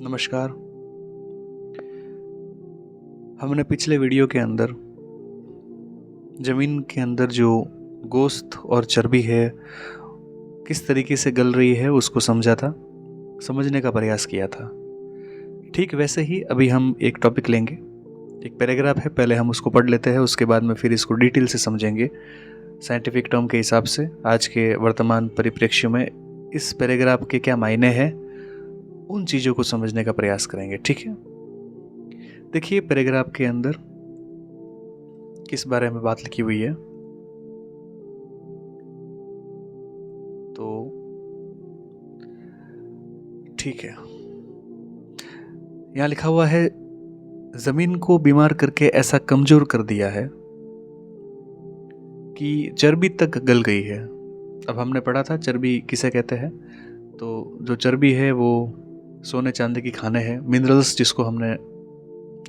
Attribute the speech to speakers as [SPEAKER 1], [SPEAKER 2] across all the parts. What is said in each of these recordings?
[SPEAKER 1] नमस्कार। हमने पिछले वीडियो के अंदर ज़मीन के अंदर जो गोश्त और चर्बी है किस तरीके से गल रही है उसको समझा था, समझने का प्रयास किया था। ठीक वैसे ही अभी हम एक टॉपिक लेंगे, एक पैराग्राफ है, पहले हम उसको पढ़ लेते हैं, उसके बाद में फिर इसको डिटेल से समझेंगे साइंटिफिक टर्म के हिसाब से। आज के वर्तमान परिप्रेक्ष्य में इस पैराग्राफ के क्या मायने हैं उन चीज़ों को समझने का प्रयास करेंगे। ठीक है, देखिए पैराग्राफ के अंदर किस बारे में बात लिखी हुई है। तो ठीक है, यहाँ लिखा हुआ है, जमीन को बीमार करके ऐसा कमजोर कर दिया है कि चर्बी तक गल गई है। अब हमने पढ़ा था चर्बी किसे कहते हैं, तो जो चर्बी है वो सोने चांदी की खाने हैं, मिनरल्स, जिसको हमने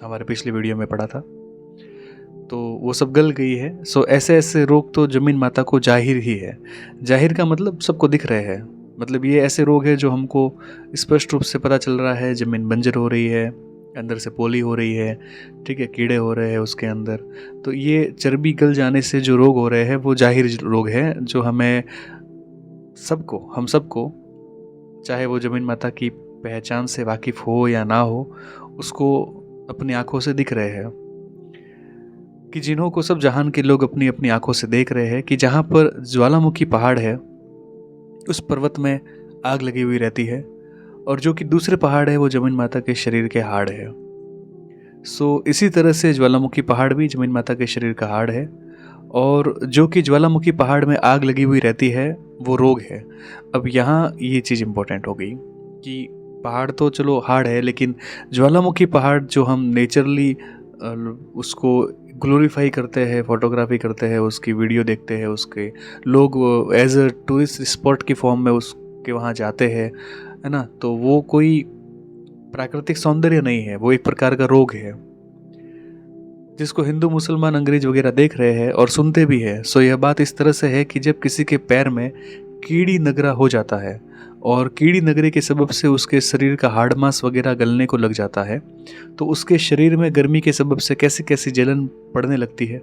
[SPEAKER 1] हमारे पिछले वीडियो में पढ़ा था, तो वो सब गल गई है। सो ऐसे ऐसे रोग तो जमीन माता को जाहिर ही है। जाहिर का मतलब सबको दिख रहे हैं, मतलब ये ऐसे रोग है जो हमको स्पष्ट रूप से पता चल रहा है। जमीन बंजर हो रही है, अंदर से पोली हो रही है, ठीक है, कीड़े हो रहे हैं उसके अंदर। तो ये चर्बी गल जाने से जो रोग हो रहे हैं वो जाहिर रोग है, जो हमें सबको, हम सबको, चाहे वो जमीन माता की पहचान से वाकिफ हो या ना हो, उसको अपनी आंखों से दिख रहे हैं। कि जिन्हों को सब जहान के लोग अपनी अपनी आंखों से देख रहे हैं कि जहाँ पर ज्वालामुखी पहाड़ है उस पर्वत में आग लगी हुई रहती है, और जो कि दूसरे पहाड़ है वो जमीन माता के शरीर के हाड़ है। सो इसी तरह से ज्वालामुखी पहाड़ भी जमीन माता के शरीर का हाड़ है, और जो कि ज्वालामुखी पहाड़ में आग लगी हुई रहती है वो रोग है। अब यहाँ ये चीज़ इम्पोर्टेंट हो गई कि पहाड़ तो चलो हार्ड है, लेकिन ज्वालामुखी पहाड़ जो हम नेचुरली उसको ग्लोरीफाई करते हैं, फोटोग्राफी करते हैं, उसकी वीडियो देखते हैं, उसके लोग एज अ टूरिस्ट स्पॉट की फॉर्म में उसके वहाँ जाते हैं, है ना, तो वो कोई प्राकृतिक सौंदर्य नहीं है, वो एक प्रकार का रोग है जिसको हिंदू मुसलमान अंग्रेज वगैरह देख रहे हैं और सुनते भी हैं। सो यह बात इस तरह से है कि जब किसी के पैर में कीड़ी नगरा हो जाता है और कीड़ी नगरे के सबब से उसके शरीर का हाड़ मांस वगैरह गलने को लग जाता है, तो उसके शरीर में गर्मी के सबब से कैसी कैसी जलन पड़ने लगती है।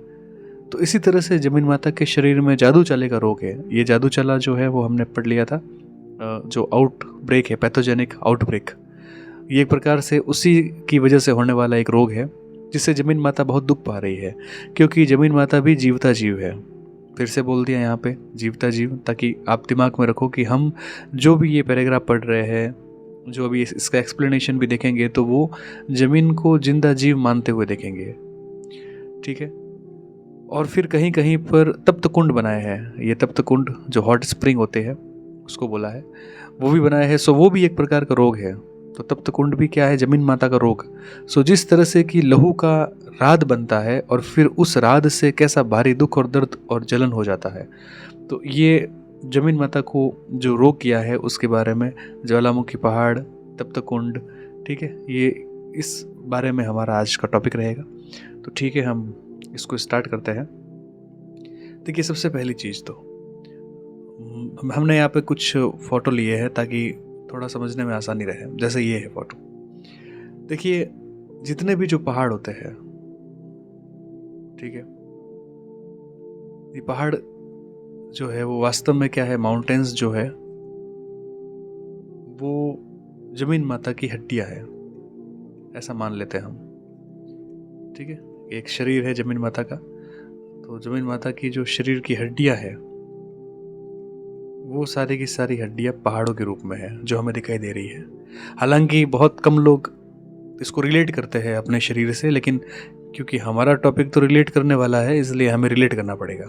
[SPEAKER 1] तो इसी तरह से जमीन माता के शरीर में जादू चाले का रोग है। ये जादू चाला जो है वो हमने पढ़ लिया था, जो आउटब्रेक है, पैथोजेनिक आउटब्रेक, ये एक प्रकार से उसी की वजह से होने वाला एक रोग है जिससे जमीन माता बहुत दुख पा रही है, क्योंकि जमीन माता भी जीवता जीव है। फिर से बोल दिया यहाँ पे, जीवता जीव, ताकि आप दिमाग में रखो कि हम जो भी ये पैराग्राफ पढ़ रहे हैं, जो अभी इसका एक्सप्लेनेशन भी देखेंगे, तो वो जमीन को जिंदा जीव मानते हुए देखेंगे। ठीक है, और फिर कहीं कहीं पर तप्त कुंड बनाए हैं। ये तप्त कुंड जो हॉट स्प्रिंग होते हैं उसको बोला है, वो भी बनाए हैं। सो वो भी एक प्रकार का रोग है। तो तप्त कुंड भी क्या है? जमीन माता का रोग। सो जिस तरह से कि लहू का राद बनता है और फिर उस राद से कैसा भारी दुख और दर्द और जलन हो जाता है, तो ये जमीन माता को जो रोग किया है उसके बारे में ज्वालामुखी पहाड़, तप्त कुंड, ठीक है, ये इस बारे में हमारा आज का टॉपिक रहेगा। तो ठीक है, हम इसको स्टार्ट करते हैं। देखिए, सबसे पहली चीज़ तो हमने यहाँ पे कुछ फ़ोटो लिए हैं ताकि थोड़ा समझने में आसानी रहे। जैसे ये है फ़ोटो, देखिए, जितने भी जो पहाड़ होते हैं, ठीक है, ये पहाड़ जो है वो वास्तव में क्या है? माउंटेन्स जो है वो जमीन माता की हड्डियाँ है, ऐसा मान लेते हैं हम। ठीक है, एक शरीर है जमीन माता का, तो जमीन माता की जो शरीर की हड्डियाँ है वो सारी की सारी हड्डियाँ पहाड़ों के रूप में है जो हमें दिखाई दे रही है। हालांकि बहुत कम लोग इसको रिलेट करते हैं अपने शरीर से, लेकिन क्योंकि हमारा टॉपिक तो रिलेट करने वाला है, इसलिए हमें रिलेट करना पड़ेगा।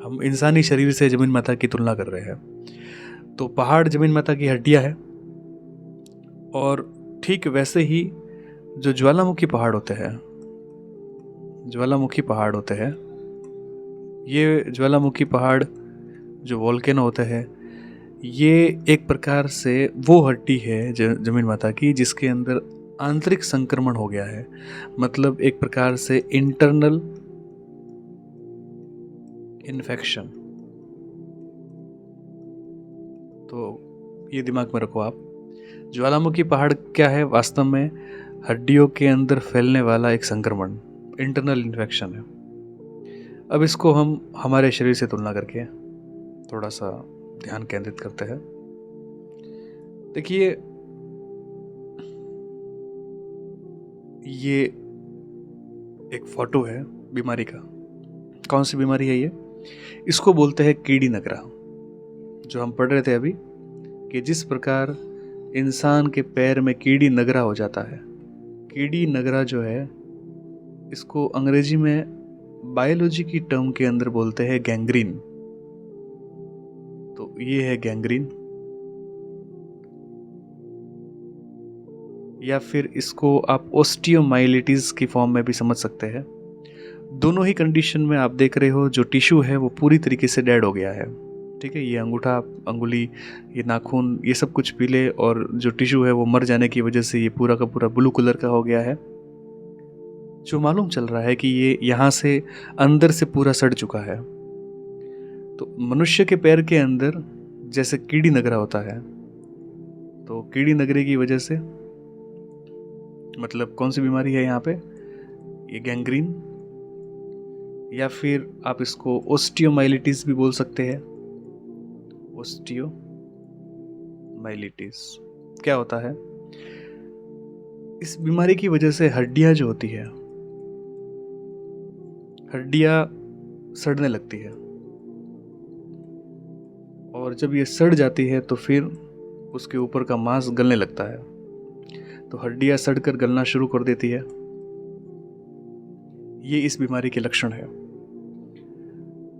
[SPEAKER 1] हम इंसानी शरीर से जमीन माता की तुलना कर रहे हैं, तो पहाड़ जमीन माता की हड्डियाँ है। और ठीक वैसे ही जो ज्वालामुखी पहाड़ होते हैं, ज्वालामुखी पहाड़ होते हैं, ये ज्वालामुखी पहाड़ जो वोल्केनो होते हैं, ये एक प्रकार से वो हड्डी है जमीन माता की जिसके अंदर आंतरिक संक्रमण हो गया है। मतलब एक प्रकार से इंटरनल इन्फेक्शन। तो ये दिमाग में रखो आप ज्वालामुखी पहाड़ क्या है? वास्तव में हड्डियों के अंदर फैलने वाला एक संक्रमण, इंटरनल इन्फेक्शन है। अब इसको हम हमारे शरीर से तुलना करके थोड़ा सा ध्यान केंद्रित करते हैं। देखिए, ये एक फोटो है बीमारी का। कौन सी बीमारी है ये? इसको बोलते हैं कीड़ी नगरा। जो हम पढ़ रहे थे अभी कि जिस प्रकार इंसान के पैर में कीड़ी नगरा हो जाता है, कीड़ी नगरा जो है इसको अंग्रेजी में बायोलॉजी की टर्म के अंदर बोलते हैं गैंग्रीन। तो ये है गैंग्रीन, या फिर इसको आप ओस्टियोमाइलिटिस की फॉर्म में भी समझ सकते हैं। दोनों ही कंडीशन में आप देख रहे हो जो टिश्यू है वो पूरी तरीके से डेड हो गया है। ठीक है, ये अंगूठा, अंगुली, ये नाखून, ये सब कुछ पीले, और जो टिश्यू है वो मर जाने की वजह से ये पूरा का पूरा ब्लू कलर का हो गया है। जो मालूम चल रहा है कि ये यहाँ से अंदर से पूरा सड़ चुका है। तो मनुष्य के पैर के अंदर जैसे कीड़ी नगरा होता है, तो कीड़ी नगरे की वजह से मतलब कौन सी बीमारी है यहाँ पे? ये गैंग्रीन, या फिर आप इसको ओस्टियोमाइलिटिस भी बोल सकते हैं। ओस्टियोमाइलिटिस क्या होता है? इस बीमारी की वजह से हड्डियां जो होती है, हड्डियां सड़ने लगती है, और जब ये सड़ जाती है तो फिर उसके ऊपर का मांस गलने लगता है। तो हड्डियां सड़कर गलना शुरू कर देती है। ये इस बीमारी के लक्षण है।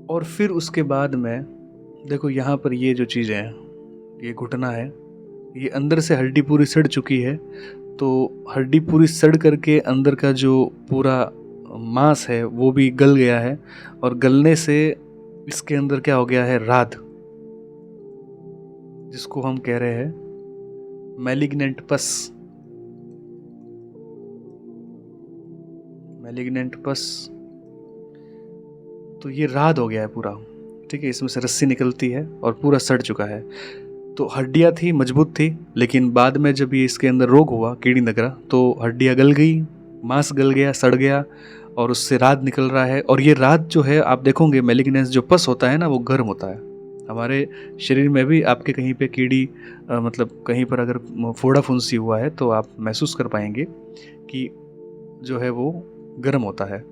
[SPEAKER 1] और फिर उसके बाद में देखो यहाँ पर ये जो चीज़ें हैं, ये घुटना है, ये अंदर से हड्डी पूरी सड़ चुकी है। तो हड्डी पूरी सड़ करके अंदर का जो पूरा मांस है वो भी गल गया है, और गलने से इसके अंदर क्या हो गया है? राद, जिसको हम कह रहे हैं मैलिग्नेंट पस। मैलिग्नेंट पस, तो ये राद हो गया है पूरा। ठीक है, इसमें से रस्सी निकलती है और पूरा सड़ चुका है। तो हड्डियाँ थी, मजबूत थी, लेकिन बाद में जब ये इसके अंदर रोग हुआ कीड़ी नगरा, तो हड्डियाँ गल गई, मांस गल गया, सड़ गया, और उससे राद निकल रहा है। और ये राद जो है, आप देखोगे मैलिग्नेंस जो पस होता है ना, वो गर्म होता है। हमारे शरीर में भी आपके कहीं पे कीड़ी मतलब कहीं पर अगर फोड़ा फुंसी हुआ है तो आप महसूस कर पाएंगे कि जो है वो गर्म होता है।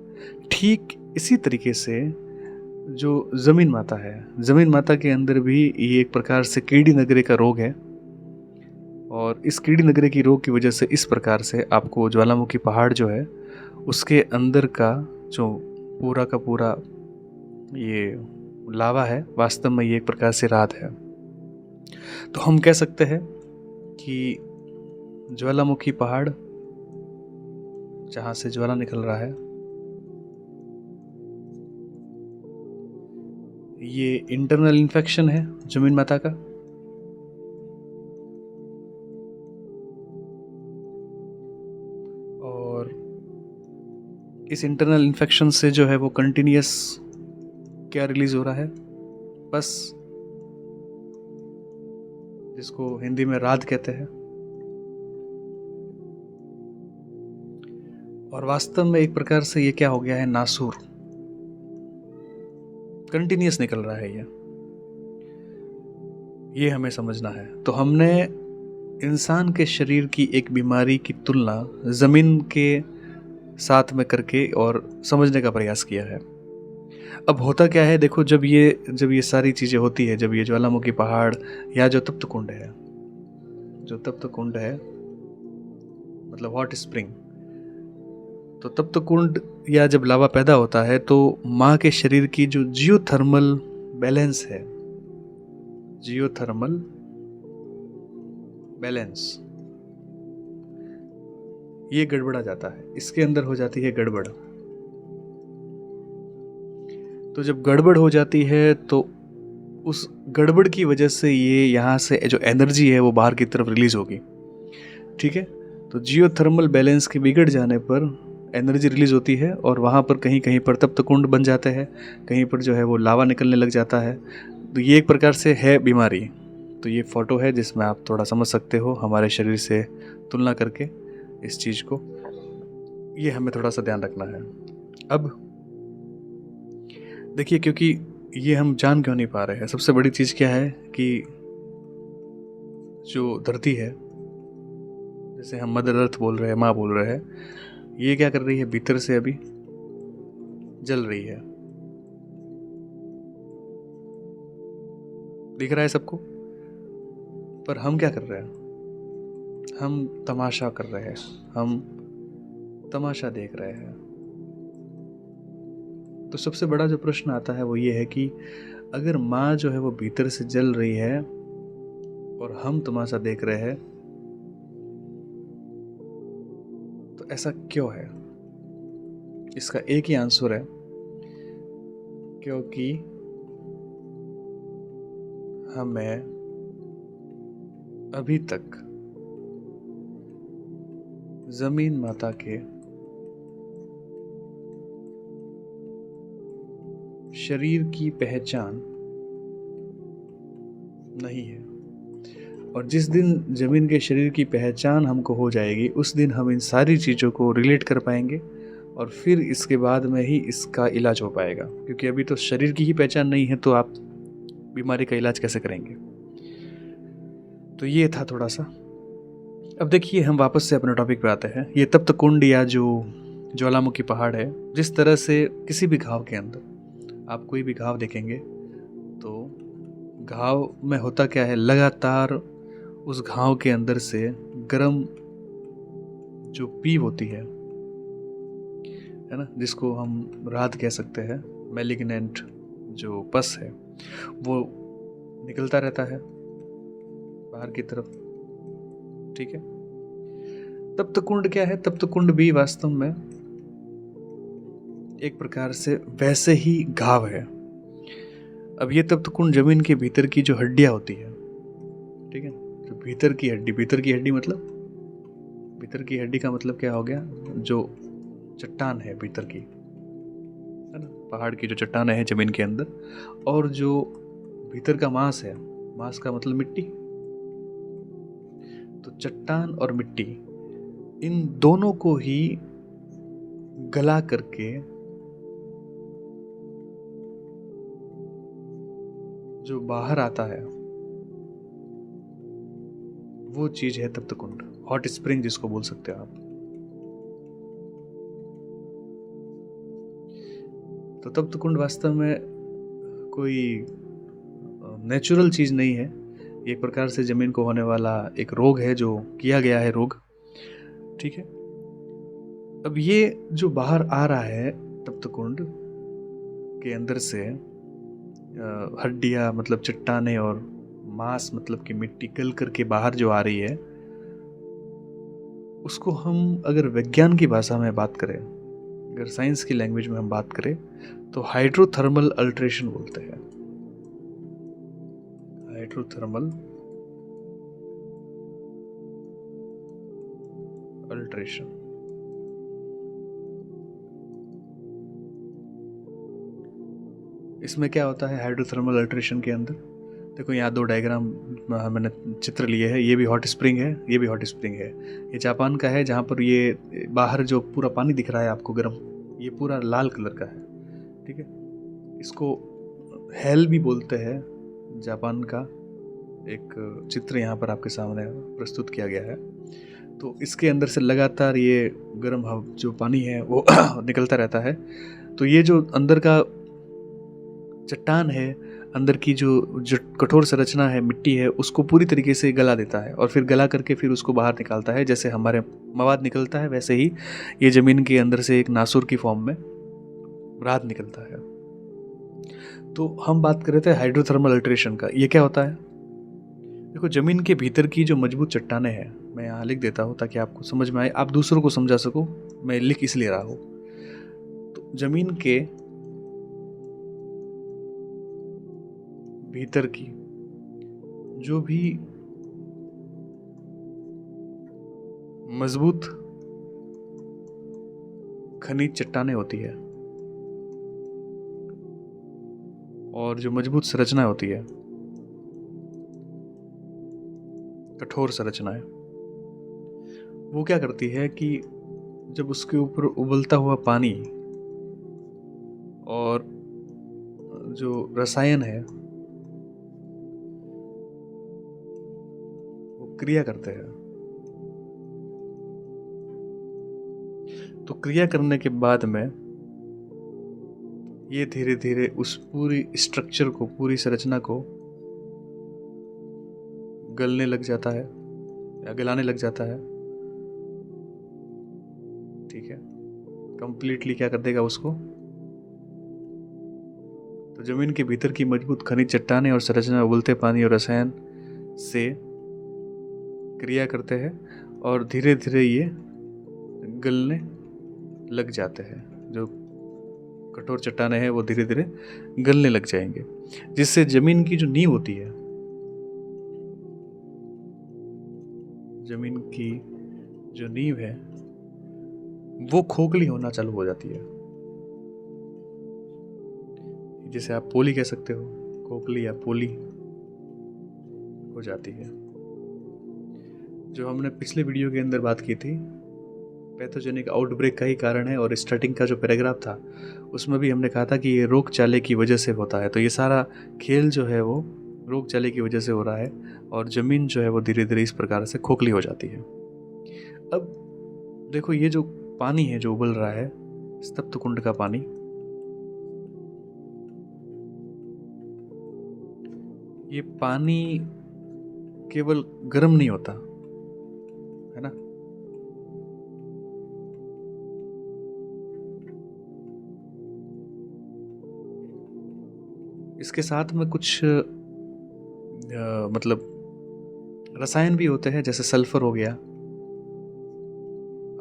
[SPEAKER 1] ठीक इसी तरीके से जो ज़मीन माता है, ज़मीन माता के अंदर भी ये एक प्रकार से कीड़ी नगरे का रोग है। और इस कीड़ी नगरे की रोग की वजह से इस प्रकार से आपको ज्वालामुखी पहाड़ जो है उसके अंदर का जो पूरा का पूरा ये लावा है, वास्तव में ये एक प्रकार से रात है। तो हम कह सकते हैं कि ज्वालामुखी पहाड़ जहाँ से ज्वाला निकल रहा है, ये इंटरनल इन्फेक्शन है ज़मीन माता का। और इस इंटरनल इन्फेक्शन से जो है वो कंटिन्यूस क्या रिलीज हो रहा है? बस, जिसको हिंदी में राद कहते हैं। और वास्तव में एक प्रकार से ये क्या हो गया है? नासूर, कंटिन्यूस निकल रहा है ये हमें समझना है। तो हमने इंसान के शरीर की एक बीमारी की तुलना ज़मीन के साथ में करके और समझने का प्रयास किया है। अब होता क्या है, देखो, जब ये सारी चीज़ें होती है, जब ये ज्वालामुखी पहाड़ या जो तप्त कुंड है मतलब हॉट स्प्रिंग, तो तप्त कुंड या जब लावा पैदा होता है तो माँ के शरीर की जो जियोथर्मल बैलेंस है, जियोथर्मल बैलेंस, ये गड़बड़ा जाता है, इसके अंदर हो जाती है गड़बड़। तो जब गड़बड़ हो जाती है तो उस गड़बड़ की वजह से ये यहाँ से जो एनर्जी है वो बाहर की तरफ रिलीज होगी। ठीक है, तो जियोथर्मल बैलेंस के बिगड़ जाने पर एनर्जी रिलीज होती है और वहाँ पर कहीं कहीं पर तप्त कुंड बन जाते हैं, कहीं पर जो है वो लावा निकलने लग जाता है। तो ये एक प्रकार से है बीमारी। तो ये फ़ोटो है जिसमें आप थोड़ा समझ सकते हो हमारे शरीर से तुलना करके इस चीज़ को। ये हमें थोड़ा सा ध्यान रखना है। अब देखिए, क्योंकि ये हम जान क्यों नहीं पा रहे हैं, सबसे बड़ी चीज़ क्या है कि जो धरती है, जैसे हम मदर अर्थ बोल रहे हैं, माँ बोल रहे हैं, ये क्या कर रही है, भीतर से अभी जल रही है। दिख रहा है सबको? पर हम क्या कर रहे हैं? हम तमाशा कर रहे हैं, हम तमाशा देख रहे हैं। तो सबसे बड़ा जो प्रश्न आता है वो ये है कि अगर माँ जो है वो भीतर से जल रही है और हम तमाशा देख रहे हैं, तो ऐसा क्यों है? इसका एक ही आंसर है, क्योंकि हमें अभी तक जमीन माता के शरीर की पहचान नहीं है। और जिस दिन जमीन के शरीर की पहचान हमको हो जाएगी, उस दिन हम इन सारी चीज़ों को रिलेट कर पाएंगे और फिर इसके बाद में ही इसका इलाज हो पाएगा। क्योंकि अभी तो शरीर की ही पहचान नहीं है, तो आप बीमारी का इलाज कैसे करेंगे? तो ये था थोड़ा सा। अब देखिए, हम वापस से अपने टॉपिक पे आते हैं। ये तप्त कुंड या जो ज्वालामुखी पहाड़ है, जिस तरह से किसी भी घाव के अंदर आप कोई भी घाव देखेंगे तो घाव में होता क्या है, लगातार उस घाव के अंदर से गर्म जो पीप होती है ना, जिसको हम रात कह सकते हैं, मैलिग्नेंट जो पस है, वो निकलता रहता है बाहर की तरफ। ठीक है। तप्त कुंड क्या है? तप्त कुंड भी वास्तव में एक प्रकार से वैसे ही घाव है। अब ये तप्त कुंड जमीन के भीतर की जो हड्डियां होती है, ठीक है, जो भीतर की हड्डी, भीतर की हड्डी मतलब, भीतर की हड्डी का मतलब क्या हो गया, जो चट्टान है भीतर की, है ना, पहाड़ की जो चट्टान है जमीन के अंदर, और जो भीतर का मांस है, मांस का मतलब मिट्टी। तो चट्टान और मिट्टी, इन दोनों को ही गला करके जो बाहर आता है वो चीज है तप्त कुंड, हॉट स्प्रिंग जिसको बोल सकते हो आप। तो तप्त कुंड वास्तव में कोई नेचुरल चीज नहीं है, एक प्रकार से जमीन को होने वाला एक रोग है, जो किया गया है रोग। ठीक है। अब ये जो बाहर आ रहा है तप्त कुंड के अंदर से, हड्डियां मतलब चट्टाने और मांस मतलब कि मिट्टी गल करके बाहर जो आ रही है, उसको हम अगर विज्ञान की भाषा में बात करें, अगर साइंस की लैंग्वेज में हम बात करें, तो हाइड्रोथर्मल अल्ट्रेशन बोलते हैं। Hydrothermal alteration. इसमें क्या होता है हाइड्रोथर्मल अल्ट्रेशन के अंदर? देखो, यहाँ दो डायग्राम मैंने चित्र लिए हैं। ये भी हॉट स्प्रिंग है, ये भी हॉट स्प्रिंग है। ये जापान का है, जहाँ पर ये बाहर जो पूरा पानी दिख रहा है आपको गर्म, ये पूरा लाल कलर का है। ठीक है। इसको हेल भी बोलते हैं। जापान का एक चित्र यहाँ पर आपके सामने प्रस्तुत किया गया है। तो इसके अंदर से लगातार ये गर्म जो पानी है वो निकलता रहता है। तो ये जो अंदर का चट्टान है, अंदर की जो कठोर संरचना है, मिट्टी है, उसको पूरी तरीके से गला देता है और फिर गला करके फिर उसको बाहर निकालता है। जैसे हमारे मवाद निकलता है, वैसे ही ये जमीन के अंदर से एक नासुर की फॉर्म में रात निकलता है। तो हम बात कर रहे थे हाइड्रोथर्मल अल्ट्रेशन का। ये क्या होता है? देखो, जमीन के भीतर की जो मजबूत चट्टाने हैं, मैं यहाँ लिख देता हूँ ताकि आपको समझ में आए, आप दूसरों को समझा सको, मैं लिख इसलिए रहा हूँ। तो जमीन के भीतर की जो भी मजबूत खनिज चट्टाने होती है और जो मजबूत संरचना होती है, कठोर संरचना है। वो क्या करती है कि जब उसके ऊपर उबलता हुआ पानी और जो रसायन है वो क्रिया करते हैं, तो क्रिया करने के बाद में ये धीरे धीरे उस पूरी स्ट्रक्चर को, पूरी संरचना को गलने लग जाता है या गलाने लग जाता है। ठीक है, कंप्लीटली क्या कर देगा उसको। तो जमीन के भीतर की मजबूत खनिज चट्टानें और संरचना उबलते पानी और रसायन से क्रिया करते हैं और धीरे धीरे ये गलने लग जाते हैं। जो कठोर चट्टानें हैं वो धीरे धीरे गलने लग जाएंगे, जिससे जमीन की जो नींव होती है, जमीन की जो नींव है वो खोखली होना चालू हो जाती है। जिसे आप पोली कह सकते हो, खोखली या पोली हो जाती है। जो हमने पिछले वीडियो के अंदर बात की थी, पैथोजेनिक आउटब्रेक का ही कारण है, और स्टार्टिंग का जो पैराग्राफ था उसमें भी हमने कहा था कि ये रोग चाले की वजह से होता है। तो ये सारा खेल जो है वो रोग चाले की वजह से हो रहा है और ज़मीन जो है वो धीरे धीरे इस प्रकार से खोखली हो जाती है। अब देखो, ये जो पानी है जो उबल रहा है, स्तप्त कुंड का पानी, ये पानी केवल गर्म नहीं होता है ना, इसके साथ में कुछ मतलब रसायन भी होते हैं, जैसे सल्फर हो गया,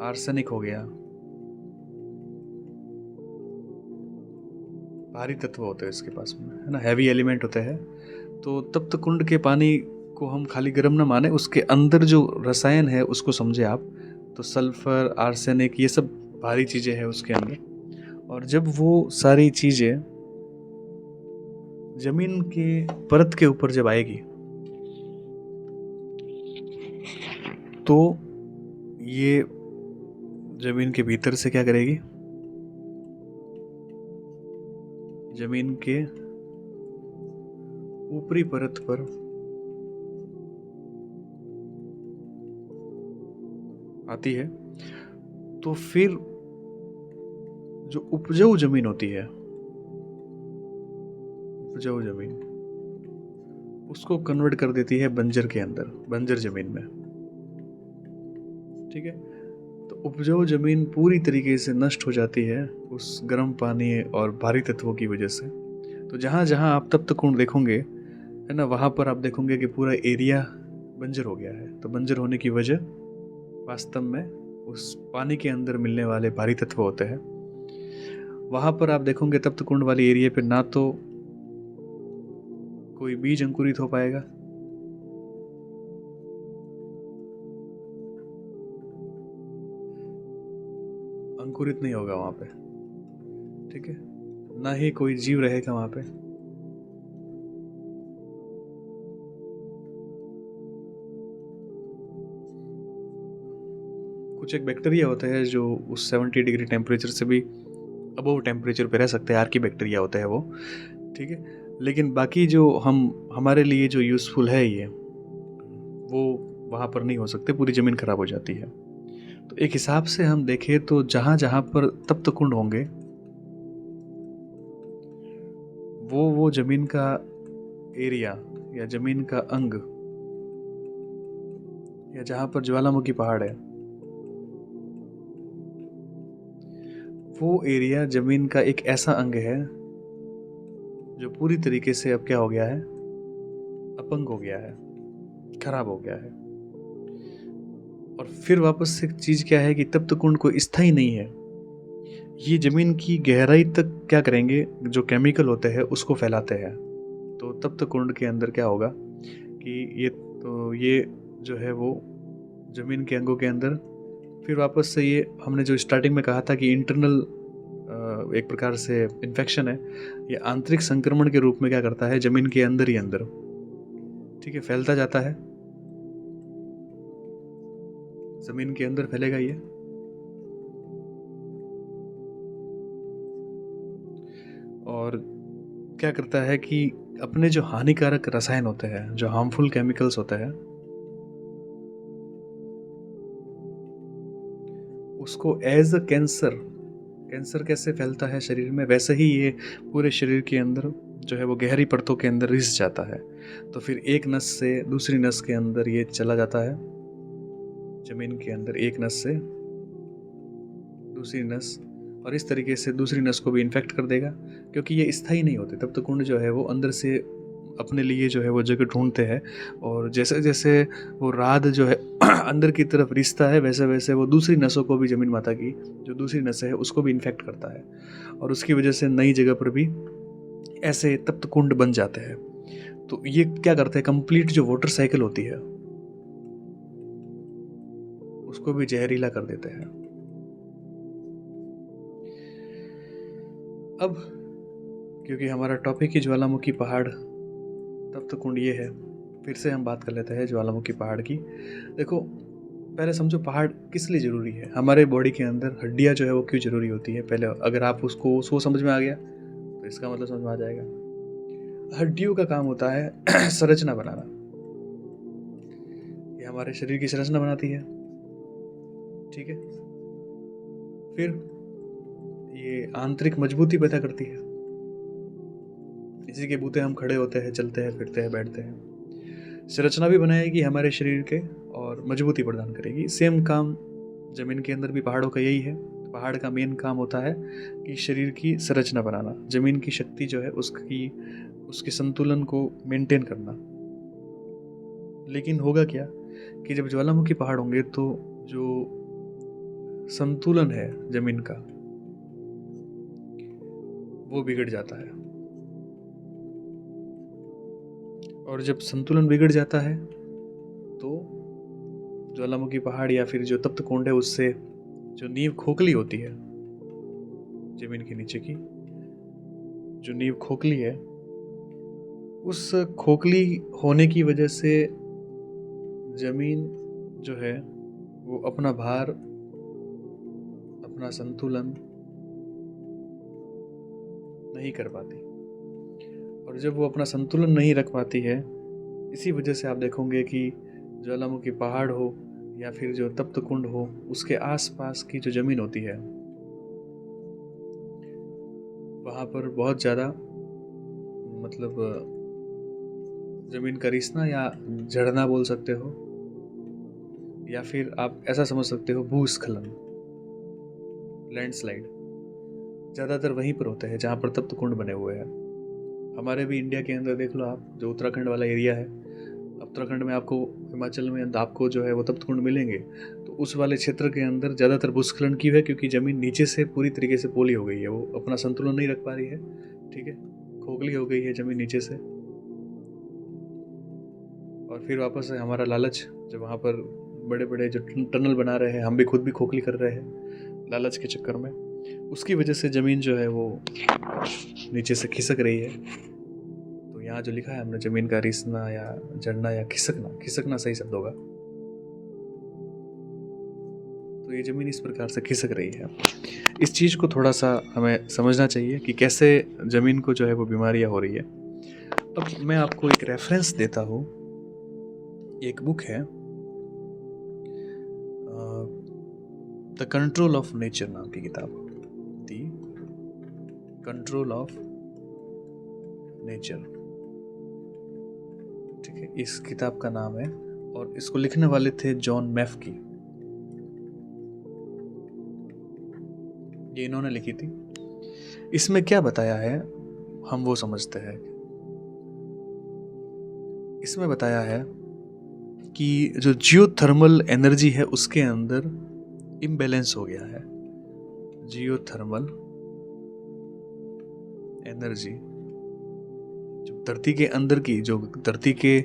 [SPEAKER 1] आर्सेनिक हो गया, भारी तत्व होते हैं इसके पास में, है ना, हैवी एलिमेंट होते हैं। तो तप्त कुंड के पानी को हम खाली गर्म ना माने, उसके अंदर जो रसायन है उसको समझे आप। तो सल्फर, आर्सेनिक, ये सब भारी चीज़ें हैं उसके अंदर। और जब वो सारी चीज़ें जमीन के परत के ऊपर जब आएगी तो ये जमीन के भीतर से क्या करेगी, जमीन के ऊपरी परत पर आती है। तो फिर जो उपजाऊ जमीन होती है, उपजाऊ जमीन, उसको कन्वर्ट कर देती है बंजर के अंदर, बंजर जमीन में। ठीक है, तो उपजाऊ जमीन पूरी तरीके से नष्ट हो जाती है उस गर्म पानी और भारी तत्वों की वजह से। तो जहाँ जहाँ आप तप्त कुंड देखोगे, है ना, वहाँ पर आप देखोगे कि पूरा एरिया बंजर हो गया है। तो बंजर होने की वजह वास्तव में उस पानी के अंदर मिलने वाले भारी तत्व होते हैं। वहाँ पर आप देखोगे तप्त कुंड वाली एरिया पे ना तो कोई बीज अंकुरित हो पाएगा, अंकुरित नहीं होगा वहाँ पे, ठीक है, ना ही कोई जीव रहेगा वहाँ पे। कुछ एक बैक्टीरिया होते हैं जो उस 70 डिग्री टेम्परेचर से भी अबव टेम्परेचर पे रह सकते हैं, आर्की बैक्टीरिया होते हैं वो, ठीक है। लेकिन बाकी जो हमारे लिए जो यूज़फुल है ये, वो वहाँ पर नहीं हो सकते, पूरी ज़मीन खराब हो जाती है। तो एक हिसाब से हम देखें तो जहाँ जहाँ पर तप्त कुंड होंगे वो ज़मीन का एरिया या ज़मीन का अंग, या जहाँ पर ज्वालामुखी पहाड़ है वो एरिया ज़मीन का एक ऐसा अंग है जो पूरी तरीके से अब क्या हो गया है, अपंग हो गया है, खराब हो गया है। और फिर वापस से चीज़ क्या है कि तप्त कुंड कोई स्थायी नहीं है, ये ज़मीन की गहराई तक क्या करेंगे, जो केमिकल होते हैं उसको फैलाते हैं। तो तप्त कुंड के अंदर क्या होगा कि ये जो है वो ज़मीन के अंगों के अंदर फिर वापस से, ये हमने जो स्टार्टिंग में कहा था कि इंटरनल एक प्रकार से इन्फेक्शन है, ये आंतरिक संक्रमण के रूप में क्या करता है, ज़मीन के अंदर ही अंदर, ठीक है, फैलता जाता है। ज़मीन के अंदर फैलेगा ये। और क्या करता है कि अपने जो हानिकारक रसायन होते हैं, जो हार्मफुल केमिकल्स होते हैं, उसको एज अ कैंसर कैसे फैलता है शरीर में, वैसे ही ये पूरे शरीर के अंदर जो है वो गहरी परतों के अंदर रिस जाता है। तो फिर एक नस से दूसरी नस के अंदर ये चला जाता है, जमीन के अंदर एक नस से दूसरी नस, और इस तरीके से दूसरी नस को भी इन्फेक्ट कर देगा, क्योंकि ये स्थायी नहीं होते। तब तक कुंड जो है वो अंदर से अपने लिए जो है वो जगह ढूंढते हैं, और जैसे जैसे वो राद जो है अंदर की तरफ रिश्ता है, वैसे वैसे वो दूसरी नसों को भी, जमीन माता की जो दूसरी नस है उसको भी इन्फेक्ट करता है, और उसकी वजह से नई जगह पर भी ऐसे तप्त कुंड बन जाते हैं। तो ये क्या करते हैं, कंप्लीट जो वाटर साइकिल होती है उसको भी जहरीला कर देते हैं। अब क्योंकि हमारा टॉपिक ही ज्वालामुखी पहाड़ तप्त कुंड ये है, फिर से हम बात कर लेते हैं ज्वालामुखी पहाड़ की। देखो, पहले समझो पहाड़ किस लिए ज़रूरी है। हमारे बॉडी के अंदर हड्डियाँ जो है वो क्यों ज़रूरी होती है, पहले अगर आप उसको समझ में आ गया तो इसका मतलब समझ में आ जाएगा। हड्डियों का काम होता है संरचना बनाना, ये हमारे शरीर की संरचना बनाती है, ठीक है। फिर ये आंतरिक मजबूती पैदा करती है, इसी के बूते हम खड़े होते हैं, चलते हैं, फिरते हैं, बैठते हैं। संरचना भी बनाएगी हमारे शरीर के और मजबूती प्रदान करेगी। सेम काम जमीन के अंदर भी पहाड़ों का यही है। पहाड़ का मेन काम होता है कि शरीर की संरचना बनाना, जमीन की शक्ति जो है उसके संतुलन को मेंटेन करना। लेकिन होगा क्या कि जब ज्वालामुखी पहाड़ होंगे तो जो संतुलन है जमीन का वो बिगड़ जाता है, और जब संतुलन बिगड़ जाता है तो ज्वालामुखी पहाड़ या फिर जो तप्त कुंड है उससे जो नींव खोखली होती है जमीन के नीचे की, जो नींव खोखली है, उस खोखली होने की वजह से जमीन जो है वो अपना भार, अपना संतुलन नहीं कर पाती। और जब वो अपना संतुलन नहीं रख पाती है, इसी वजह से आप देखोगे कि ज्वालामुखी पहाड़ हो या फिर जो तप्त कुंड हो, उसके आसपास की जो ज़मीन होती है वहाँ पर बहुत ज़्यादा मतलब ज़मीन का रिसना या झड़ना बोल सकते हो, या फिर आप ऐसा समझ सकते हो भूस्खलन, लैंडस्लाइड ज़्यादातर वहीं पर होते हैं जहाँ पर तप्त कुंड बने हुए हैं। हमारे भी इंडिया के अंदर देख लो आप, जो उत्तराखंड वाला एरिया है, उत्तराखंड में आपको, हिमाचल में आपको जो है वो तप्त कुंड मिलेंगे, तो उस वाले क्षेत्र के अंदर ज़्यादातर भूस्खलन क्यों है, क्योंकि ज़मीन नीचे से पूरी तरीके से पोली हो गई है, वो अपना संतुलन नहीं रख पा रही है, ठीक है, खोखली हो गई है ज़मीन नीचे से। और फिर वापस से हमारा लालच, जब वहाँ पर बड़े बड़े जो टनल बना रहे हैं, हम भी खुद भी खोखली कर रहे हैं लालच के चक्कर में, उसकी वजह से ज़मीन जो है वो नीचे से खिसक रही है। तो यहाँ जो लिखा है हमने, ज़मीन का रिसना या झड़ना या खिसकना सही शब्द होगा, तो ये ज़मीन इस प्रकार से खिसक रही है। इस चीज़ को थोड़ा सा हमें समझना चाहिए कि कैसे ज़मीन को जो है वो बीमारियाँ हो रही है। अब मैं आपको एक रेफरेंस देता हूँ, एक बुक है द कंट्रोल ऑफ नेचर नाम की किताब, द कंट्रोल ऑफ नेचर, ठीक है, इस किताब का नाम है, और इसको लिखने वाले थे जॉन मैफ्की, ये इन्होंने लिखी थी। इसमें क्या बताया है हम वो समझते हैं। इसमें बताया है कि जो जियोथर्मल एनर्जी है उसके अंदर इम्बैलेंस हो गया है। जियोथर्मल एनर्जी जो धरती के अंदर की, जो धरती के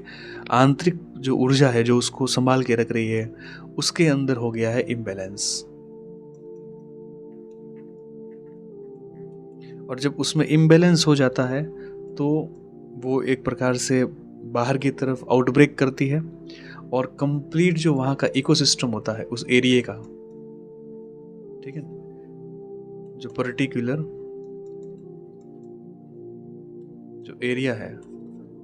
[SPEAKER 1] आंतरिक जो ऊर्जा है, जो उसको संभाल के रख रही है, उसके अंदर हो गया है इम्बैलेंस। और जब उसमें इम्बैलेंस हो जाता है तो वो एक प्रकार से बाहर की तरफ आउटब्रेक करती है, और कंप्लीट जो वहाँ का इकोसिस्टम होता है उस एरिया का, ठीक है, जो पर्टिकुलर जो एरिया है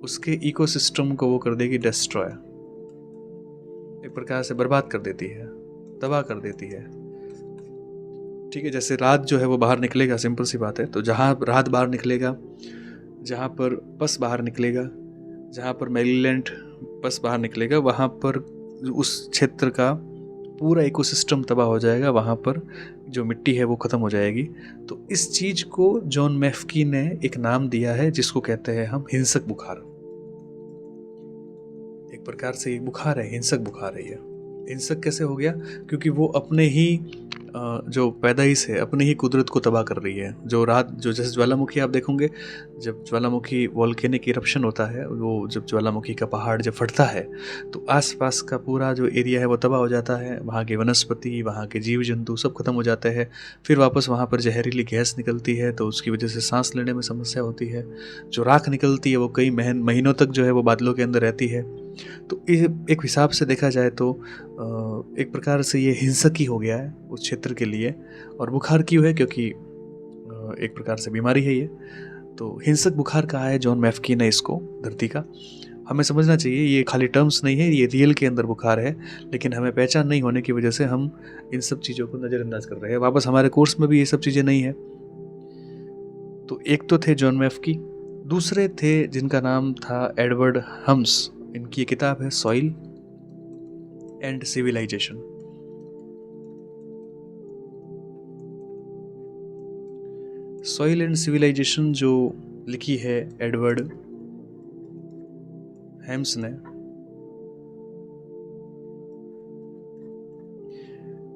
[SPEAKER 1] उसके इकोसिस्टम को वो कर देगी डिस्ट्रॉय, एक प्रकार से बर्बाद कर देती है, तबाह कर देती है। ठीक है, जैसे रात जो है वो बाहर निकलेगा, सिंपल सी बात है, तो जहाँ रात बाहर निकलेगा, जहाँ पर पस बाहर निकलेगा, जहाँ पर मैलिलेंट पस बाहर निकलेगा, वहाँ पर उस क्षेत्र का पूरा इकोसिस्टम तबाह हो जाएगा, वहाँ पर जो मिट्टी है वो ख़त्म हो जाएगी। तो इस चीज़ को जॉन मैफ्की ने एक नाम दिया है जिसको कहते हैं हम हिंसक बुखार। एक प्रकार से ये बुखार है, हिंसक बुखार है। ये हिंसक कैसे हो गया? क्योंकि वो अपने ही जो पैदाइश है, अपनी ही कुदरत को तबाह कर रही है। जो रात, जो जैसे ज्वालामुखी आप देखोगे, जब ज्वालामुखी वॉल्केनिक इरप्शन होता है, वो जब ज्वालामुखी का पहाड़ जब फटता है तो आसपास का पूरा जो एरिया है वो तबाह हो जाता है। वहाँ की वनस्पति, वहाँ के जीव जंतु सब खत्म हो जाते हैं। फिर वापस वहाँ पर जहरीली गैस निकलती है, तो उसकी वजह से सांस लेने में समस्या होती है। जो राख निकलती है वो कई महीनों तक जो है वो बादलों के अंदर रहती है। तो एक हिसाब से देखा जाए तो एक प्रकार से ये हिंसक ही हो गया है उस क्षेत्र के लिए। और बुखार क्यों है? क्योंकि एक प्रकार से बीमारी है ये। तो हिंसक बुखार कहा है जॉन मैफ्की ने इसको धरती का। हमें समझना चाहिए ये खाली टर्म्स नहीं है, ये रियल के अंदर बुखार है, लेकिन हमें पहचान नहीं होने की वजह से हम इन सब चीज़ों को नज़रअंदाज कर रहे हैं। वापस हमारे कोर्स में भी ये सब चीज़ें नहीं है। तो एक तो थे जॉन मैफ्की, दूसरे थे जिनका नाम था एडवर्ड हम्स। इनकी ये किताब है soil and civilization. Soil and civilization जो लिखी है एडवर्ड हेम्स ने,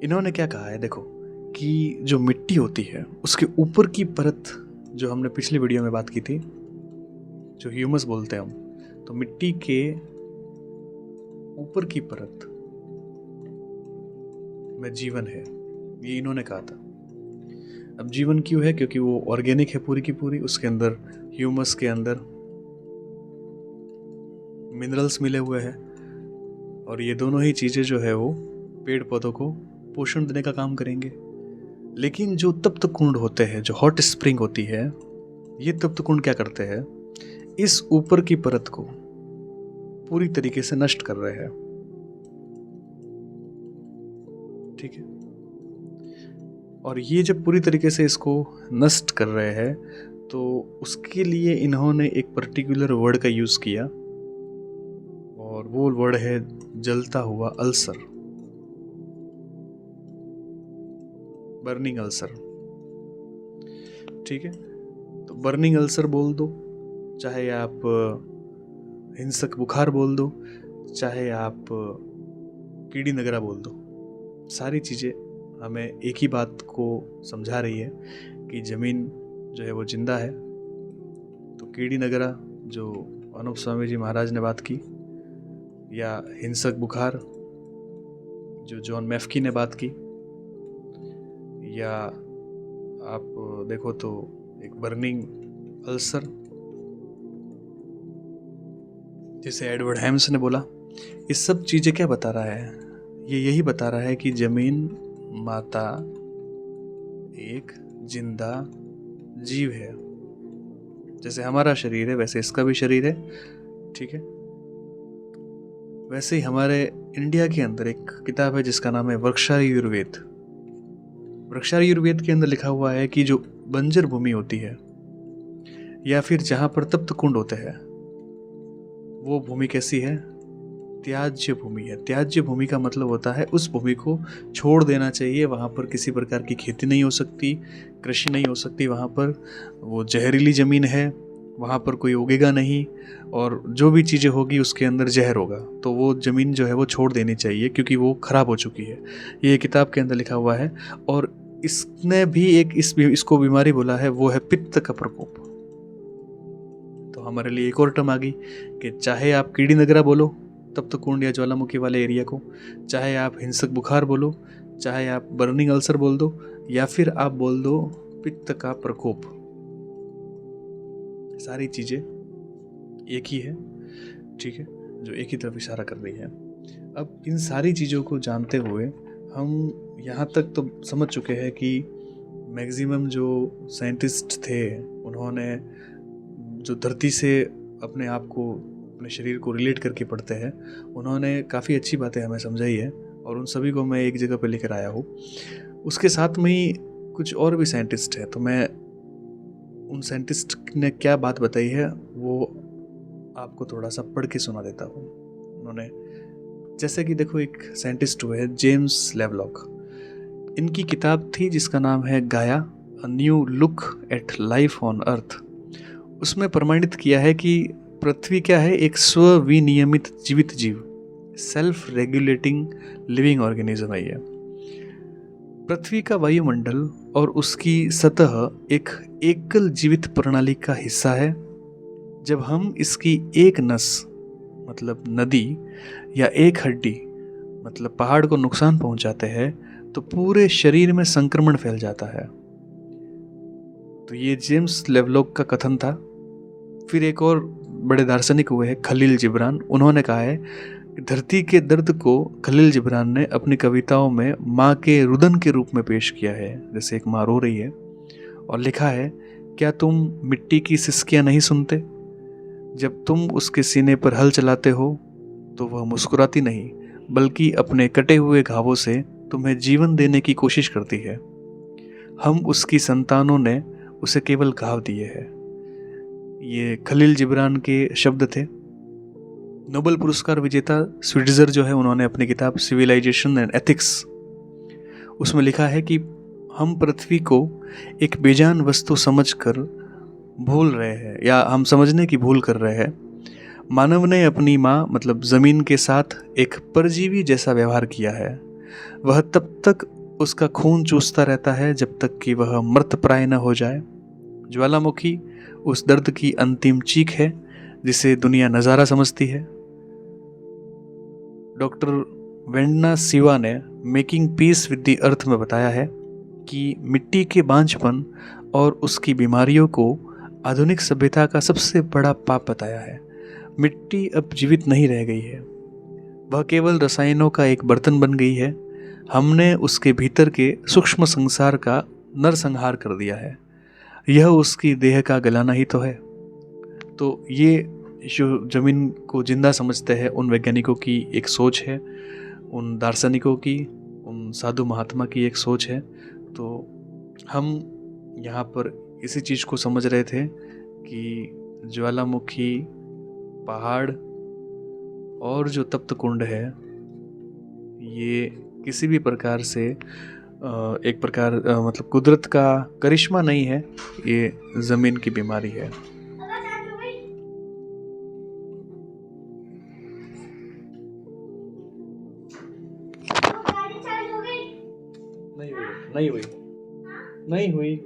[SPEAKER 1] इन्होंने क्या कहा है देखो, कि जो मिट्टी होती है उसके ऊपर की परत, जो हमने पिछली वीडियो में बात की थी, जो ह्यूमस बोलते हैं हम, तो मिट्टी के ऊपर की परत में जीवन है, ये इन्होंने कहा था। अब जीवन क्यों है? क्योंकि वो ऑर्गेनिक है पूरी की पूरी, उसके अंदर ह्यूमस के अंदर मिनरल्स मिले हुए हैं, और ये दोनों ही चीज़ें जो है वो पेड़ पौधों को पोषण देने का काम करेंगे। लेकिन जो तप्त कुंड होते हैं, जो हॉट स्प्रिंग होती है, ये तप्त कुंड क्या करते हैं? इस ऊपर की परत को पूरी तरीके से नष्ट कर रहे हैं। ठीक है, और ये जब पूरी तरीके से इसको नष्ट कर रहे हैं, तो उसके लिए इन्होंने एक पर्टिकुलर वर्ड का यूज़ किया, और वो वर्ड है जलता हुआ अल्सर, बर्निंग अल्सर। ठीक है, तो बर्निंग अल्सर बोल दो, चाहे आप हिंसक बुखार बोल दो, चाहे आप कीड़ी नगरा बोल दो, सारी चीज़ें हमें एक ही बात को समझा रही है कि ज़मीन जो है वो जिंदा है। तो कीड़ी नगरा जो अनूप स्वामी जी महाराज ने बात की, या हिंसक बुखार जो जॉन मैफ्की ने बात की, या आप देखो तो एक बर्निंग अल्सर जिसे एडवर्ड हेम्स ने बोला। ये सब चीज़ें क्या बता रहा है? ये यही बता रहा है कि ज़मीन माता एक जिंदा जीव है। जैसे हमारा शरीर है वैसे इसका भी शरीर है। ठीक है, वैसे ही हमारे इंडिया के अंदर एक किताब है जिसका नाम है वृक्षायुर्वेद। वृक्षायुर्वेद के अंदर लिखा हुआ है कि जो बंजर भूमि होती है, या फिर जहाँ पर तप्त कुंड होते हैं, वो भूमि कैसी है? त्याज्य भूमि है। त्याज्य भूमि का मतलब होता है उस भूमि को छोड़ देना चाहिए। वहाँ पर किसी प्रकार की खेती नहीं हो सकती, कृषि नहीं हो सकती, वहाँ पर वो जहरीली ज़मीन है, वहाँ पर कोई उगेगा नहीं, और जो भी चीज़ें होगी उसके अंदर जहर होगा। तो वो ज़मीन जो है वो छोड़ देनी चाहिए, क्योंकि वो ख़राब हो चुकी है। ये किताब के अंदर लिखा हुआ है। और इसने भी एक इसको बीमारी बोला है, वो है पित्त का प्रकोप। तो हमारे लिए एक और टर्म आ गई कि चाहे आप कीड़ी नगरा बोलो तप्त कुंड या ज्वालामुखी वाले एरिया को, चाहे आप हिंसक बुखार बोलो, चाहे आप बर्निंग अल्सर बोल दो, या फिर आप बोल दो पित्त का प्रकोप, सारी चीज़ें एक ही है। ठीक है, जो एक ही तरफ इशारा कर रही है। अब इन सारी चीज़ों को जानते हुए हम यहाँ तक तो समझ चुके हैं कि मैक्सिमम जो साइंटिस्ट थे उन्होंने जो धरती से अपने आप को, अपने शरीर को रिलेट करके पढ़ते हैं, उन्होंने काफ़ी अच्छी बातें हमें समझाई है और उन सभी को मैं एक जगह पे लेकर आया हूँ। उसके साथ में ही कुछ और भी साइंटिस्ट हैं, तो मैं उन साइंटिस्ट ने क्या बात बताई है वो आपको थोड़ा सा पढ़ के सुना देता हूँ। उन्होंने, जैसे कि देखो, एक साइंटिस्ट हुए हैं जेम्स लेवलॉक। इनकी किताब थी जिसका नाम है गाया, a new look at life on earth. उसमें प्रमाणित किया है कि पृथ्वी क्या है, एक स्वविनियमित जीवित जीव, सेल्फ रेगुलेटिंग लिविंग ऑर्गेनिज्म है ये। पृथ्वी का वायुमंडल और उसकी सतह एक एकल जीवित प्रणाली का हिस्सा है। जब हम इसकी एक नस मतलब नदी या एक हड्डी मतलब पहाड़ को नुकसान पहुंचाते हैं तो पूरे शरीर में संक्रमण फैल जाता है। तो ये जेम्स लेवलॉक का कथन था। फिर एक और बड़े दार्शनिक हुए हैं खलील जिब्रान। उन्होंने कहा है कि धरती के दर्द को खलील जिब्रान ने अपनी कविताओं में माँ के रुदन के रूप में पेश किया है, जैसे एक माँ रो रही है, और लिखा है, क्या तुम मिट्टी की सिसकियाँ नहीं सुनते? जब तुम उसके सीने पर हल चलाते हो तो वह मुस्कुराती नहीं, बल्कि अपने कटे हुए घावों से तुम्हें जीवन देने की कोशिश करती है। हम उसकी संतानों ने उसे केवल घाव दिए हैं। ये खलील जिब्रान के शब्द थे। नोबेल पुरस्कार विजेता स्विट्जर जो है, उन्होंने अपनी किताब सिविलाइजेशन एंड एथिक्स, उसमें लिखा है कि हम पृथ्वी को एक बेजान वस्तु समझकर भूल रहे हैं, या हम समझने की भूल कर रहे हैं। मानव ने अपनी माँ मतलब ज़मीन के साथ एक परजीवी जैसा व्यवहार किया है। वह तब तक उसका खून चूसता रहता है जब तक कि वह मृतप्राय न हो जाए। ज्वालामुखी उस दर्द की अंतिम चीख है जिसे दुनिया नज़ारा समझती है। डॉक्टर वेंडना सिवा ने making peace with the earth में बताया है कि मिट्टी के बांझपन और उसकी बीमारियों को आधुनिक सभ्यता का सबसे बड़ा पाप बताया है। मिट्टी अब जीवित नहीं रह गई है, वह केवल रसायनों का एक बर्तन बन गई है। हमने उसके भीतर के सूक्ष्म संसार का नरसंहार कर दिया है। यह उसकी देह का गलाना ही तो है। तो ये जो जमीन को जिंदा समझते हैं उन वैज्ञानिकों की एक सोच है, उन दार्शनिकों की, उन साधु महात्मा की एक सोच है। तो हम यहाँ पर इसी चीज़ को समझ रहे थे कि ज्वालामुखी, पहाड़ और जो तप्त कुंड है, ये किसी भी प्रकार से एक प्रकार मतलब कुदरत का करिश्मा नहीं है, ये ज़मीन की बीमारी है। नहीं हुई, नहीं हुई, नहीं हुई।